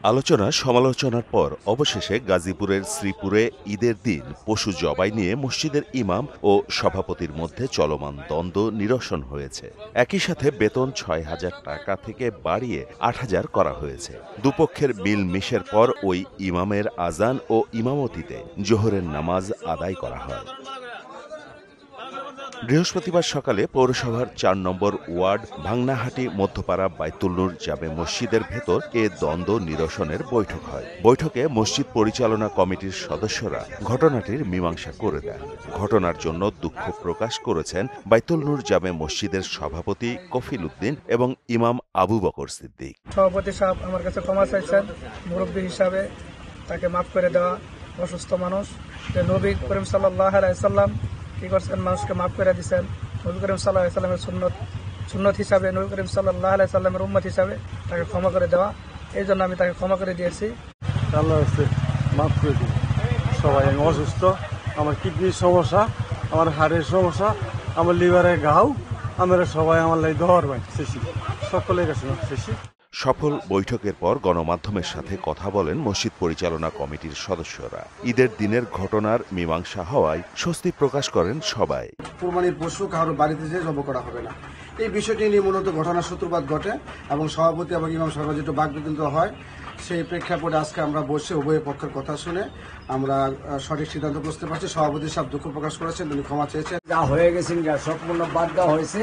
আলোচনা সমালোচনার পর অবশেষে গাজীপুরের শ্রীপুরে ঈদের দিন পশু জবাই নিয়ে মসজিদের ইমাম ও সভাপতির মধ্যে চলমান দ্বন্দ্ব নিরসন হয়েছে। একই সাথে বেতন ৬,০০০ টাকা থেকে বাড়িয়ে ৮,০০০ করা হয়েছে। দুপক্ষের মিলমিশের পর ওই ইমামের আজান ও ইমামতিতে জোহরের নামাজ আদায় করা হয়। বৃহস্পতিবার সকালে পৌরসভার ৪ নম্বর ওয়ার্ড ভাংনাহাটি মধ্যপাড়া বাইতুল নূর জামে মসজিদের ভেতর এ দ্বন্দ্ব নিরসনের বৈঠক হয়। বৈঠকে মসজিদ পরিচালনা কমিটির সদস্যরা ঘটনাটির মীমাংসা করে দেন। ঘটনার জন্য দুঃখ প্রকাশ করেছেন বাইতুল নূর জামে মসজিদের সভাপতি কফিল উদ্দিন এবং ইমাম আবু বকর সিদ্দিক। সভাপতি সাহেব আমার কাছে ক্ষমা চাইছেন, মুরব্বী হিসাবে তাকে মাফ করে দেওয়া। অসুস্থ মানুষ, যে নবী করিম সাল্লাল্লাহু আলাইহি সাল্লাম কি করছেন, মানুষকে মাফ করে দিয়েছেন। নবী করিম সাল্লাল্লাহু আলাইহি সাল্লামের সুন্নত হিসাবে, নবী করিম সাল্লাল্লাহু আলাইহি সাল্লামের উম্মত হিসাবে তাকে ক্ষমা করে দেওয়া। এই জন্য আমি তাকে ক্ষমা করে দিয়েছি। আল্লাহ মাফ করে দিই। সবাই আমি অসুস্থ, আমার কিডনির সমস্যা, আমার হাড়ের সমস্যা, আমার লিভারের ঘাও, আমরা সবাই আমার লাই দর ভাই শেষি, সকলের কাছে শেষি। সফল বৈঠকের পর গণমাধ্যমের সাথে কথা বলেন মসজিদ পরিচালনা কমিটির সদস্যরা। ঈদের দিনের ঘটনার মীমাংসা হওয়ায় স্বস্তি প্রকাশ করেন সবাই। কুরবানির পশু কারো বাড়িতে যেয়ে জব করা হবে না, এই বিষয়টি নিয়ে মূলত ঘটনার সূত্রপাত ঘটে এবং সভাপতি এবং ইমাম সাহেব যেটা বাকবিতন্ত্র হয়, সেই প্রেক্ষাপটে আজকে আমরা বসে উভয় পক্ষের কথা শুনে আমরা সঠিক সিদ্ধান্ত বুঝতে পারছি। সভাপতি সাহেব দুঃখ প্রকাশ করেছেন, তিনি ক্ষমা চেয়েছেন। যা হয়ে গেছেন সম্পূর্ণ বাদ দেওয়া হয়েছে।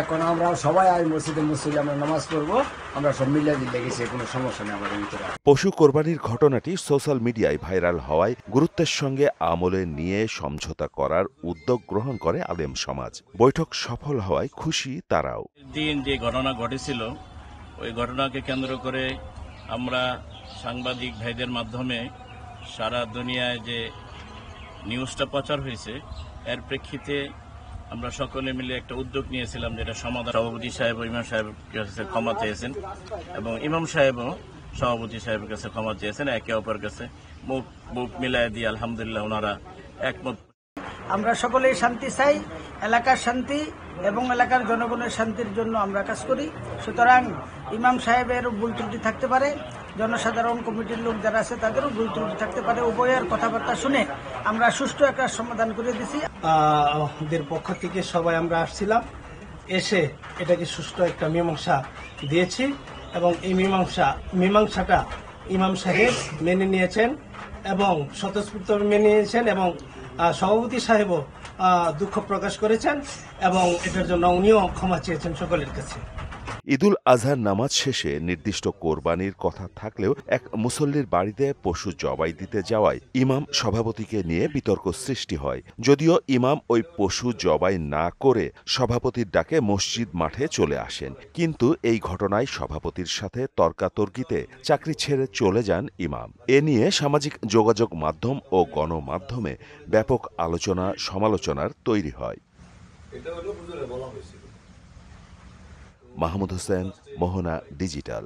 এখন আমরা সবাই আজ মসজিদে আমরা নামাজ পড়বো, আমরা সব মিলিয়ে দিলে গেছি, কোনো সমস্যা নেই আমাদের ভিতরে। পশু কোরবানির ঘটনাটি সোশ্যাল মিডিয়ায় ভাইরাল হওয়ায় গুরুত্বের সঙ্গে আমলে নিয়ে সমঝোতা করার উদ্যোগ গ্রহণ করে আলেম সমাজ। বৈঠক সফল হওয়ায় খুশি তারাও। দিন যে ঘটনা ঘটেছিল, ওই ঘটনাকে কেন্দ্র করে আমরা সাংবাদিক ভাইদের মাধ্যমে সারা দুনিয়ায় যে নিউজটা প্রচার হয়েছে, এর প্রেক্ষিতে আমরা সকলে মিলে একটা উদ্যোগ নিয়েছিলাম, যেটা সমাধান সভাপতি সাহেব ও ইমাম সাহেবের কাছে ক্ষমা চেয়েছেন এবং ইমাম সাহেবও সভাপতি সাহেবের কাছে ক্ষমা চেয়েছেন। একে অপরের কাছে মুখ মিলাই দিয়ে আলহামদুলিল্লাহ ওনারা একমত। আমরা সকলেই শান্তি চাই, এলাকার শান্তি এবং এলাকার জনগণের শান্তির জন্য আমরা কাজ করি। সুতরাং ইমাম সাহেবের ভুল ত্রুটি থাকতে পারে, জনসাধারণ কমিটির লোক যারা আছে তাদেরও ভুল ত্রুটি থাকতে পারে। উভয়ের কথাবার্তা শুনে আমরা সুষ্ঠু একটা সমাধান করে দিছি। আমাদের পক্ষ থেকে সবাই আমরা আসছিলাম, এসে এটাকে সুষ্ঠু একটা মীমাংসা দিয়েছি এবং এই মীমাংসাটা ইমাম সাহেব মেনে নিয়েছেন এবং স্বতঃস্ফূর্ত মেনে নিয়েছেন এবং সভাপতি সাহেবও দুঃখ প্রকাশ করেছেন এবং এটার জন্য উনিও ক্ষমা চেয়েছেন সকলের কাছে। ঈদুল আজহার নামাজ শেষে নির্দিষ্ট কোরবানির কথা থাকলেও এক মুসল্লির বাড়িতে পশু জবাই দিতে যাওয়ায় ইমাম সভাপতিকে নিয়ে বিতর্ক সৃষ্টি হয়। যদিও ইমাম ওই পশু জবাই না করে সভাপতির ডাকে মসজিদ মাঠে চলে আসেন, কিন্তু এই ঘটনায় সভাপতির সাথে তর্কাতর্কিতে চাকরি ছেড়ে চলে যান ইমাম। এ নিয়ে সামাজিক যোগাযোগ মাধ্যম ও গণমাধ্যমে ব্যাপক আলোচনা সমালোচনার তৈরি হয়। মাহমুদ হোসেন, মোহনা ডিজিটাল।